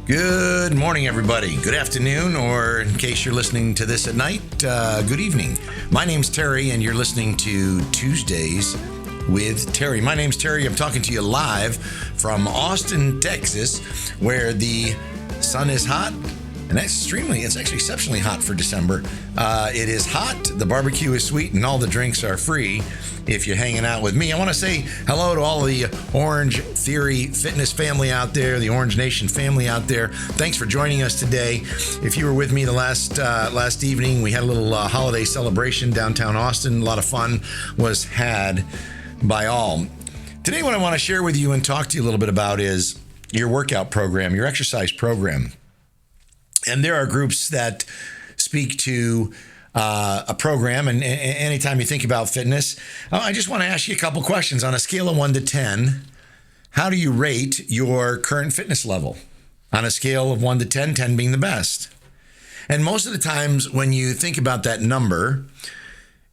Good morning, everybody. Good afternoon, or in case you're listening to this at night, good evening. My name's Terry, and you're listening to Tuesdays with Terry. My name's Terry. I'm talking to you live from Austin, Texas, where the sun is hot. And it's actually exceptionally hot for December. It is hot, the barbecue is sweet, and all the drinks are free if you're hanging out with me. I want to say hello to all the Orange Theory Fitness family out there, the Orange Nation family out there. Thanks for joining us today. If you were with me the last evening, we had a little holiday celebration downtown Austin. A lot of fun was had by all. Today, what I want to share with you and talk to you a little bit about is your workout program, your exercise program. And there are groups that speak to a program. And anytime you think about fitness, I just want to ask you a couple questions. On a scale of 1 to 10, how do you rate your current fitness level? On a scale of 1 to 10, 10 being the best. And most of the times when you think about that number,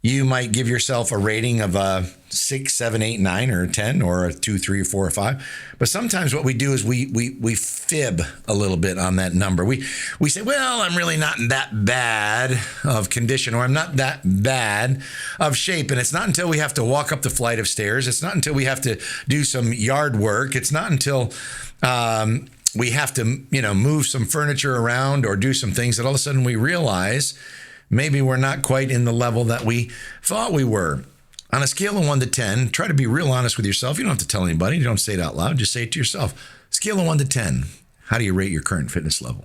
you might give yourself a rating of a 6, 7, 8, 9, or 10, or a 2, 3, 4, or 5. But sometimes what we do is we fib a little bit on that number. We say, well, I'm really not that bad of condition, or I'm not that bad of shape. And it's not until we have to walk up the flight of stairs. It's not until we have to do some yard work. It's not until we have to, move some furniture around or do some things that all of a sudden we realize maybe we're not quite in the level that we thought we were. On a scale of 1 to 10, try to be real honest with yourself. You don't have to tell anybody. You don't say it out loud. Just say it to yourself. Scale of 1 to 10, how do you rate your current fitness level?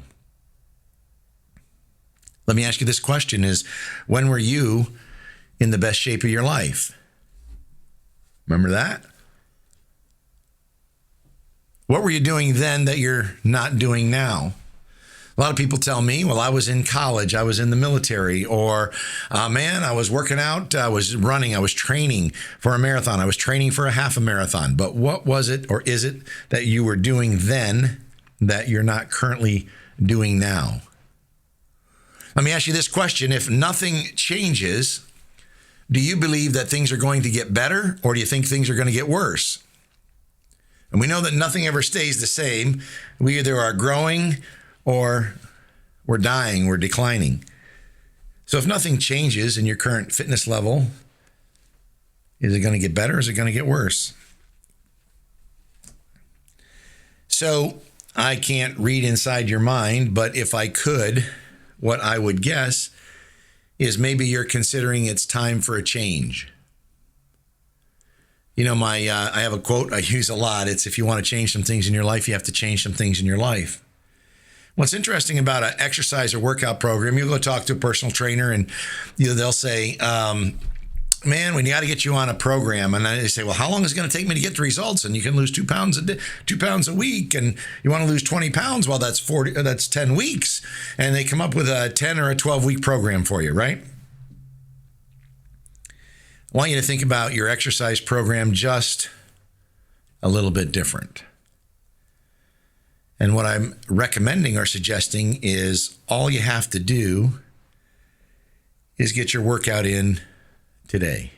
Let me ask you this question is, when were you in the best shape of your life? Remember that? What were you doing then that you're not doing now? A lot of people tell me, well, I was in college, I was in the military, or, I was working out, I was running, I was training for a marathon, I was training for a half a marathon. But what was it, or is it, that you were doing then that you're not currently doing now? Let me ask you this question. If nothing changes, do you believe that things are going to get better, or do you think things are going to get worse? And we know that nothing ever stays the same. We either are growing or we're dying, we're declining. So if nothing changes in your current fitness level, is it going to get better or is it going to get worse? So I can't read inside your mind, but if I could, what I would guess is maybe you're considering it's time for a change. I have a quote I use a lot. It's, if you want to change some things in your life, you have to change some things in your life. What's interesting about an exercise or workout program, you go talk to a personal trainer and they'll say, man, we got to get you on a program. And they say, well, how long is it going to take me to get the results? And you can lose 2 pounds a day, 2 pounds a week. And you want to lose 20 pounds? Well, that's 10 weeks. And they come up with a 10 or a 12-week program for you, right? I want you to think about your exercise program just a little bit different. And what I'm recommending or suggesting is all you have to do is get your workout in today.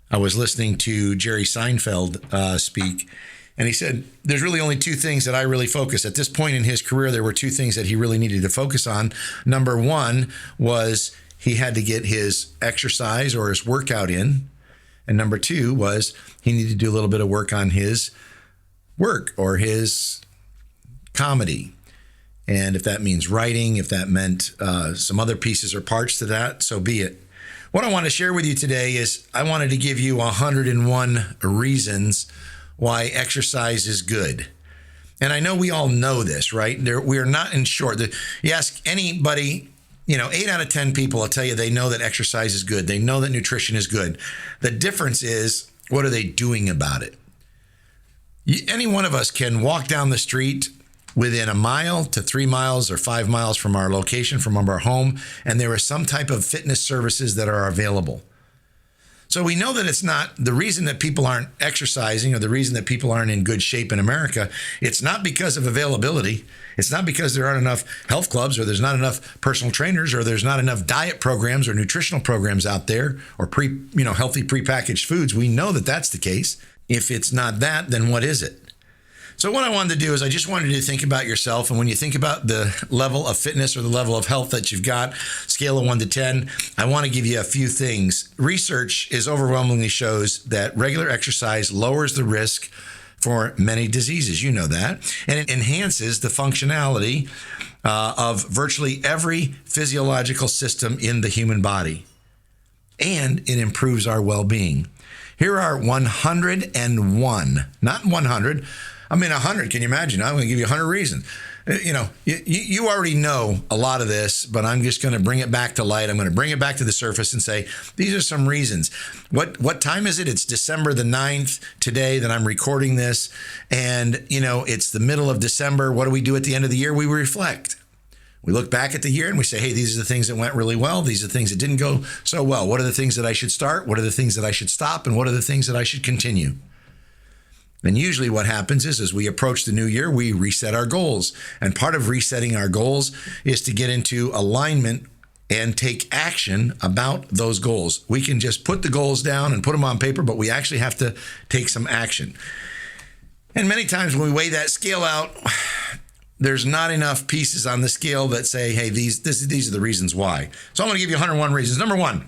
I was listening to Jerry Seinfeld speak, and he said, there's really only 2 things that I really focus. At this point in his career, there were 2 things that he really needed to focus on. Number 1 was he had to get his exercise or his workout in. And number 2 was he needed to do a little bit of work on his work or his comedy. And if that means writing, if that meant some other pieces or parts to that, so be it. What I want to share with you today is I wanted to give you 101 reasons why exercise is good. And I know we all know this, right? We are not in short. You ask anybody, 8 out of 10 people will tell you they know that exercise is good. They know that nutrition is good. The difference is, what are they doing about it? Any one of us can walk down the street within 1 mile to 3 miles or 5 miles from our location, from our home, and there are some type of fitness services that are available. So we know that it's not the reason that people aren't exercising or the reason that people aren't in good shape in America. It's not because of availability. It's not because there aren't enough health clubs or there's not enough personal trainers or there's not enough diet programs or nutritional programs out there or healthy prepackaged foods. We know that that's the case. If it's not that, then what is it? So what I wanted to do is I just wanted you to think about yourself. And when you think about the level of fitness or the level of health that you've got, scale of 1 to 10, I want to give you a few things. Research is overwhelmingly shows that regular exercise lowers the risk for many diseases. You know that. And it enhances the functionality of virtually every physiological system in the human body. And it improves our well-being. Here are 101, not 100. I mean, 100, can you imagine? I'm going to give you 100 reasons. You already know a lot of this, but I'm just going to bring it back to light. I'm going to bring it back to the surface and say, these are some reasons. What time is it? It's December the 9th today that I'm recording this. And, it's the middle of December. What do we do at the end of the year? We reflect. We look back at the year and we say, hey, these are the things that went really well. These are the things that didn't go so well. What are the things that I should start? What are the things that I should stop? And what are the things that I should continue? And usually what happens is as we approach the new year, we reset our goals. And part of resetting our goals is to get into alignment and take action about those goals. We can just put the goals down and put them on paper, but we actually have to take some action. And many times when we weigh that scale out, there's not enough pieces on the scale that say, hey, these are the reasons why. So I'm going to give you 101 reasons. Number one,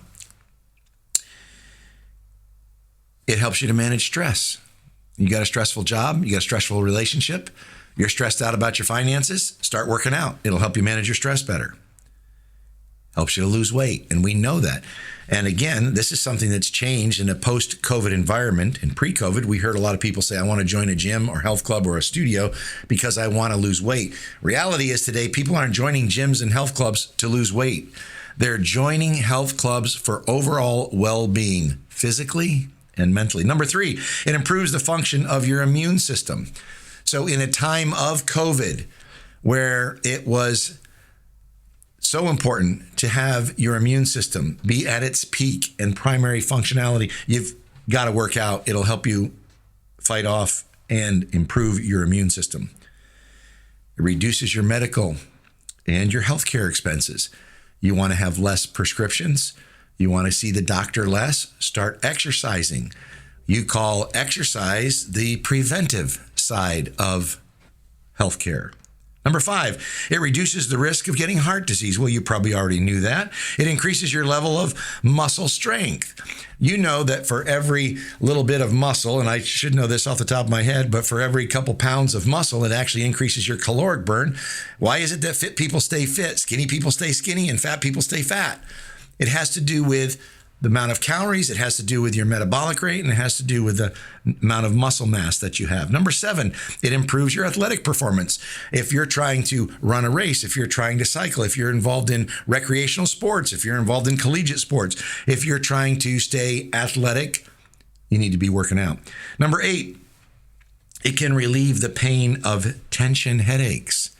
it helps you to manage stress. You got a stressful job, you got a stressful relationship, you're stressed out about your finances, start working out. It'll help you manage your stress better. Helps you to lose weight, and we know that. And again, this is something that's changed in a post-COVID environment. In pre-COVID, we heard a lot of people say, I want to join a gym or health club or a studio because I want to lose weight. Reality is today, people aren't joining gyms and health clubs to lose weight. They're joining health clubs for overall well-being, physically and mentally. Number three, it improves the function of your immune system. So in a time of COVID, where it was so important to have your immune system be at its peak and primary functionality, you've got to work out. It'll help you fight off and improve your immune system. It reduces your medical and your healthcare expenses. You want to have less prescriptions. You want to see the doctor less. Start exercising. You call exercise the preventive side of healthcare. Number five, it reduces the risk of getting heart disease. Well, you probably already knew that. It increases your level of muscle strength. You know that for every little bit of muscle, and I should know this off the top of my head, but for every couple pounds of muscle, it actually increases your caloric burn. Why is it that fit people stay fit, skinny people stay skinny, and fat people stay fat? It has to do with the amount of calories, it has to do with your metabolic rate, and it has to do with the amount of muscle mass that you have. Number seven, it improves your athletic performance. If you're trying to run a race, if you're trying to cycle, if you're involved in recreational sports, if you're involved in collegiate sports, if you're trying to stay athletic, you need to be working out. Number eight, it can relieve the pain of tension headaches.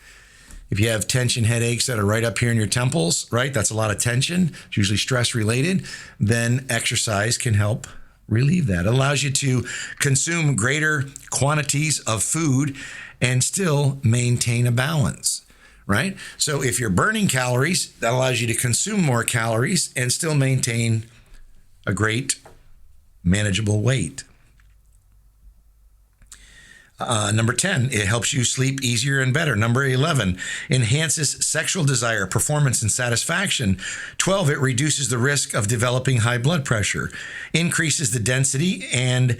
If you have tension headaches that are right up here in your temples, right, that's a lot of tension, it's usually stress related, then exercise can help relieve that. It allows you to consume greater quantities of food and still maintain a balance, right? So if you're burning calories, that allows you to consume more calories and still maintain a great manageable weight. Number 10, it helps you sleep easier and better. Number 11, enhances sexual desire, performance, and satisfaction. 12, it reduces the risk of developing high blood pressure, increases the density and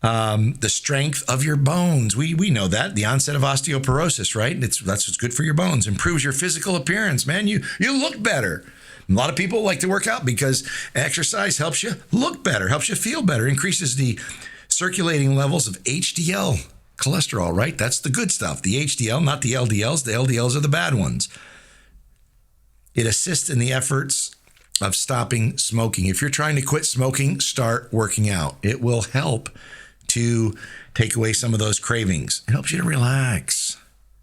the strength of your bones. We know that. The onset of osteoporosis, right? That's what's good for your bones. Improves your physical appearance, man. You look better. A lot of people like to work out because exercise helps you look better, helps you feel better, increases the circulating levels of HDL cholesterol, right? That's the good stuff. The HDL, not the LDLs. The LDLs are the bad ones. It assists in the efforts of stopping smoking. If you're trying to quit smoking, start working out. It will help to take away some of those cravings. It helps you to relax.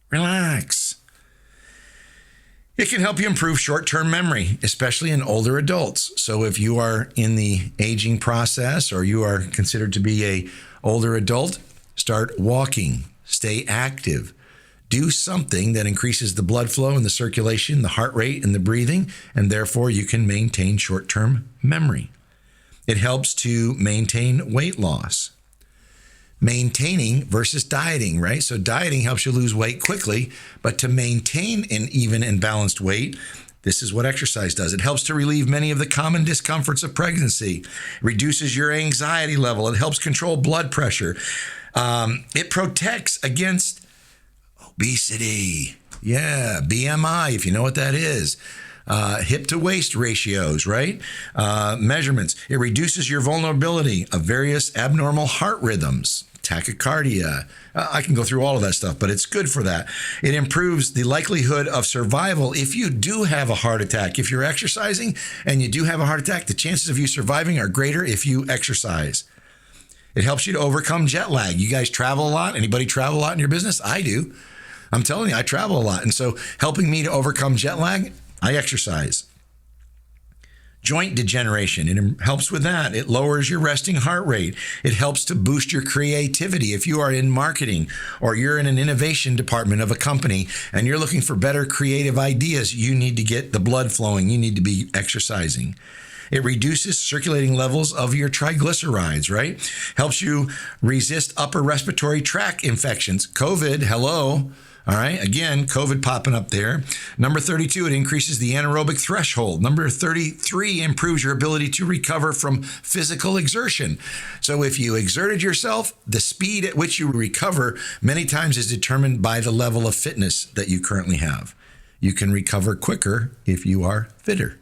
Relax. It can help you improve short-term memory, especially in older adults. So if you are in the aging process or you are considered to be an older adult, start walking, stay active, do something that increases the blood flow and the circulation, the heart rate and the breathing, and therefore you can maintain short-term memory. It helps to maintain weight loss. maintaining versus dieting, right? So dieting helps you lose weight quickly, but to maintain an even and balanced weight, this is what exercise does. It helps to relieve many of the common discomforts of pregnancy. It reduces your anxiety level. It helps control blood pressure. It protects against obesity. Yeah, BMI, if you know what that is. Hip to waist ratios, right? Measurements. It reduces your vulnerability of various abnormal heart rhythms, tachycardia. I can go through all of that stuff, but it's good for that. It improves the likelihood of survival if you do have a heart attack. If you're exercising and you do have a heart attack, the chances of you surviving are greater if you exercise. It helps you to overcome jet lag. You guys travel a lot? Anybody travel a lot in your business? I do. I'm telling you, I travel a lot. And so helping me to overcome jet lag, I exercise. Joint degeneration, it helps with that. It lowers your resting heart rate. It helps to boost your creativity. If you are in marketing or you're in an innovation department of a company and you're looking for better creative ideas, you need to get the blood flowing. You need to be exercising. It reduces circulating levels of your triglycerides, right? Helps you resist upper respiratory tract infections. COVID, hello. All right. Again, COVID popping up there. Number 32, it increases the anaerobic threshold. Number 33 improves your ability to recover from physical exertion. So if you exerted yourself, the speed at which you recover many times is determined by the level of fitness that you currently have. You can recover quicker if you are fitter.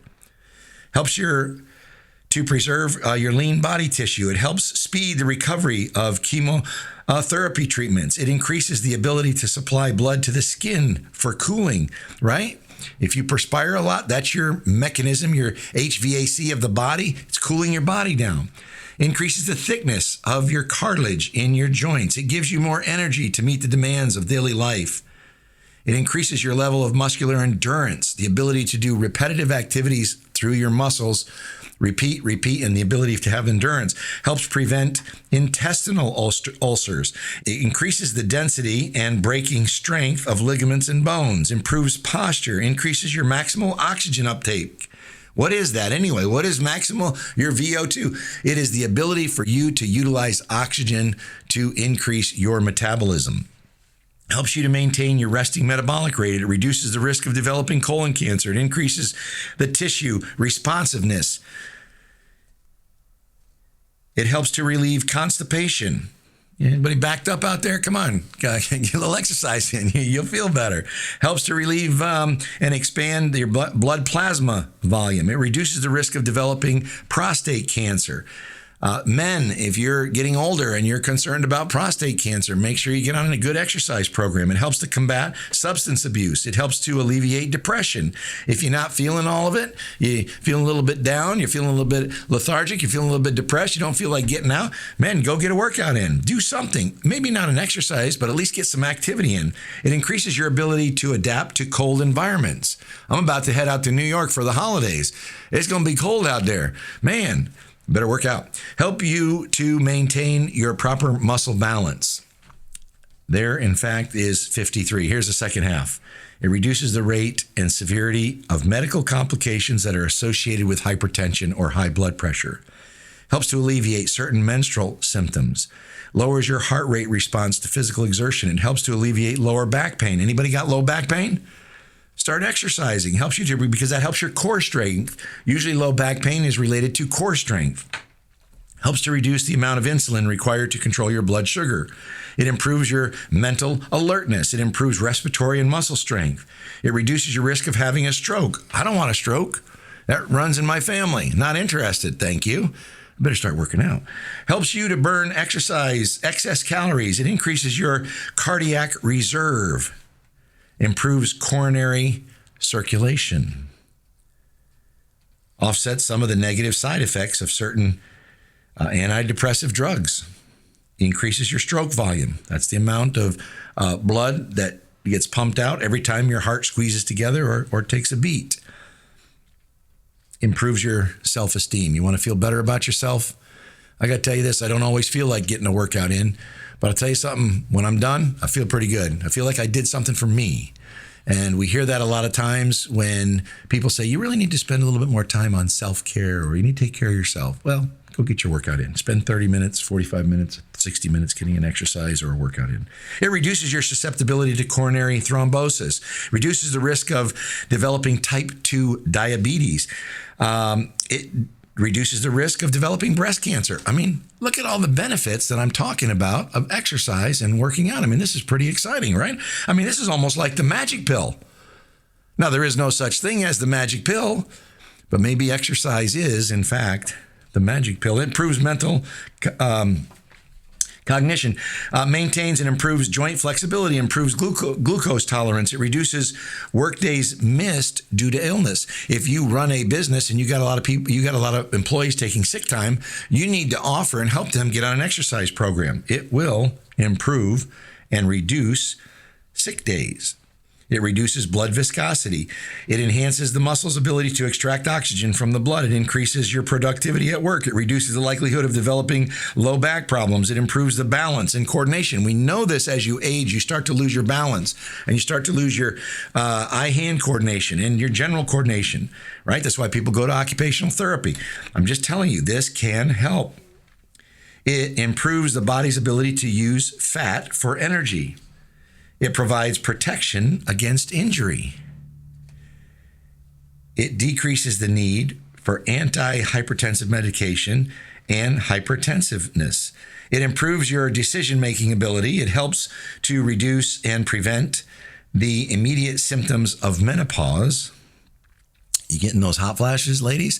Helps to preserve your lean body tissue. It helps speed the recovery of chemotherapy treatments. It increases the ability to supply blood to the skin for cooling, right? If you perspire a lot, that's your mechanism, your HVAC of the body. It's cooling your body down. Increases the thickness of your cartilage in your joints. It gives you more energy to meet the demands of daily life. It increases your level of muscular endurance, the ability to do repetitive activities through your muscles. Repeat, and the ability to have endurance. Helps prevent intestinal ulcers. It increases the density and breaking strength of ligaments and bones. Improves posture. Increases your maximal oxygen uptake. What is that anyway? What is maximal? Your VO2. It is the ability for you to utilize oxygen to increase your metabolism. Helps you to maintain your resting metabolic rate. It reduces the risk of developing colon cancer. It increases the tissue responsiveness. It helps to relieve constipation. Anybody backed up out there? Come on, get a little exercise in. You'll feel better. Helps to relieve and expand your blood plasma volume. It reduces the risk of developing prostate cancer. Men, if you're getting older and you're concerned about prostate cancer, make sure you get on a good exercise program. It helps to combat substance abuse. It helps to alleviate depression. If you're not feeling all of it, you're feeling a little bit down, you're feeling a little bit lethargic, you're feeling a little bit depressed, you don't feel like getting out, man, go get a workout in. Do something. Maybe not an exercise, but at least get some activity in. It increases your ability to adapt to cold environments. I'm about to head out to New York for the holidays. It's going to be cold out there. Man, better work out. Help you to maintain your proper muscle balance. There, in fact, is 53. Here's the second half. It reduces the rate and severity of medical complications that are associated with hypertension or high blood pressure. Helps to alleviate certain menstrual symptoms. Lowers your heart rate response to physical exertion. It helps to alleviate lower back pain. Anybody got low back pain? Start exercising. Helps you to, because that helps your core strength. Usually low back pain is related to core strength. Helps to reduce the amount of insulin required to control your blood sugar. It improves your mental alertness. It improves respiratory and muscle strength. It reduces your risk of having a stroke. I don't want a stroke. That runs in my family. Not interested, thank you. I better start working out. Helps you to burn excess calories. It increases your cardiac reserve. Improves coronary circulation. Offsets some of the negative side effects of certain antidepressive drugs. Increases your stroke volume. That's the amount of blood that gets pumped out every time your heart squeezes together or takes a beat. Improves your self-esteem. You want to feel better about yourself? I got to tell you this, I don't always feel like getting a workout in, but I'll tell you something, when I'm done, I feel pretty good. I feel like I did something for me. And we hear that a lot of times when people say, you really need to spend a little bit more time on self-care or you need to take care of yourself. Well, Go get your workout in. Spend 30 minutes, 45 minutes, 60 minutes getting an exercise or a workout in. It reduces your susceptibility to coronary thrombosis, reduces the risk of developing type 2 diabetes. It reduces the risk of developing breast cancer. I mean, look at all the benefits that I'm talking about of exercise and working out. I mean, this is pretty exciting, right? I mean, this is almost like the magic pill. Now, there is no such thing as the magic pill, but maybe exercise is, in fact, the magic pill. It improves mental cognition, maintains and improves joint flexibility, improves glucose tolerance. It reduces work days missed due to illness. If you run a business and you got a lot of people, you got a lot of employees taking sick time, you need to offer and help them get on an exercise program. It will improve and reduce sick days. It reduces blood viscosity. It enhances the muscle's ability to extract oxygen from the blood. It increases your productivity at work. It reduces the likelihood of developing low back problems. It improves the balance and coordination. We know this as you age, you start to lose your balance and you start to lose your eye-hand coordination and your general coordination, right? That's why people go to occupational therapy. I'm just telling you, this can help. It improves the body's ability to use fat for energy. It provides protection against injury. It decreases the need for antihypertensive medication and hypertensiveness. It improves your decision-making ability. It helps to reduce and prevent the immediate symptoms of menopause. You getting those hot flashes, ladies?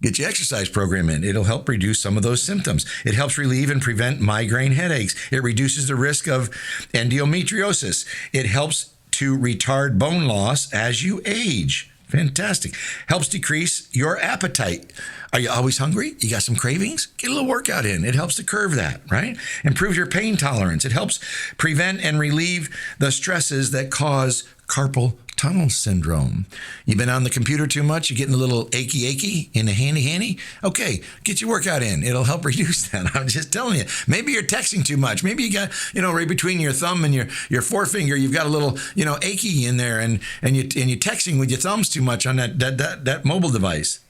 Get your exercise program in. It'll help reduce some of those symptoms. It helps relieve and prevent migraine headaches. It reduces the risk of endometriosis. It helps to retard bone loss as you age. Fantastic. Helps decrease your appetite. Are you always hungry? You got some cravings? Get a little workout in. It helps to curb that, right? Improves your pain tolerance. It helps prevent and relieve the stresses that cause carpal tunnel syndrome. You've been on the computer too much? You're getting a little achy in the handy? Okay, get your workout in. It'll help reduce that. I'm just telling you. Maybe you're texting too much. Maybe you got, right between your thumb and your forefinger, you've got a little, achy in there and you're texting with your thumbs too much on that mobile device.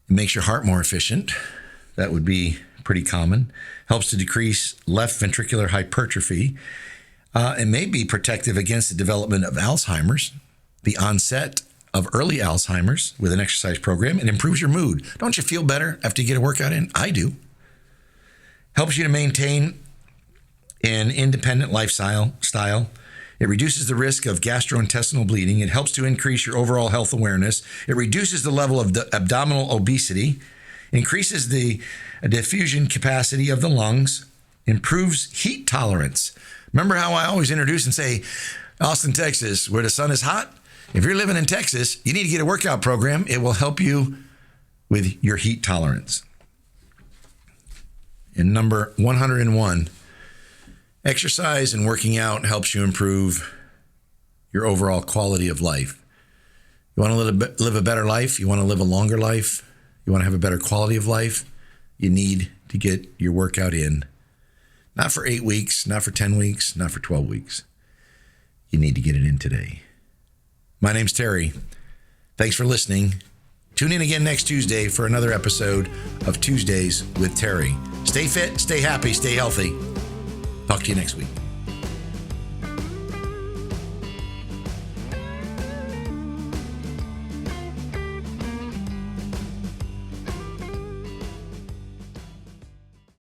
It makes your heart more efficient. That would be pretty common. Helps to decrease left ventricular hypertrophy. It may be protective against the development of Alzheimer's, the onset of early Alzheimer's with an exercise program. It improves your mood. Don't you feel better after you get a workout in? I do. Helps you to maintain an independent lifestyle. It reduces the risk of gastrointestinal bleeding. It helps to increase your overall health awareness. It reduces the level of abdominal obesity, increases the diffusion capacity of the lungs, improves heat tolerance. Remember how I always introduce and say, Austin, Texas, where the sun is hot? If you're living in Texas, you need to get a workout program. It will help you with your heat tolerance. And number 101, exercise and working out helps you improve your overall quality of life. You want to live a better life? You want to live a longer life? You want to have a better quality of life? You need to get your workout in. Not for 8 weeks, not for 10 weeks, not for 12 weeks. You need to get it in today. My name's Terry. Thanks for listening. Tune in again next Tuesday for another episode of Tuesdays with Terry. Stay fit, stay happy, stay healthy. Talk to you next week.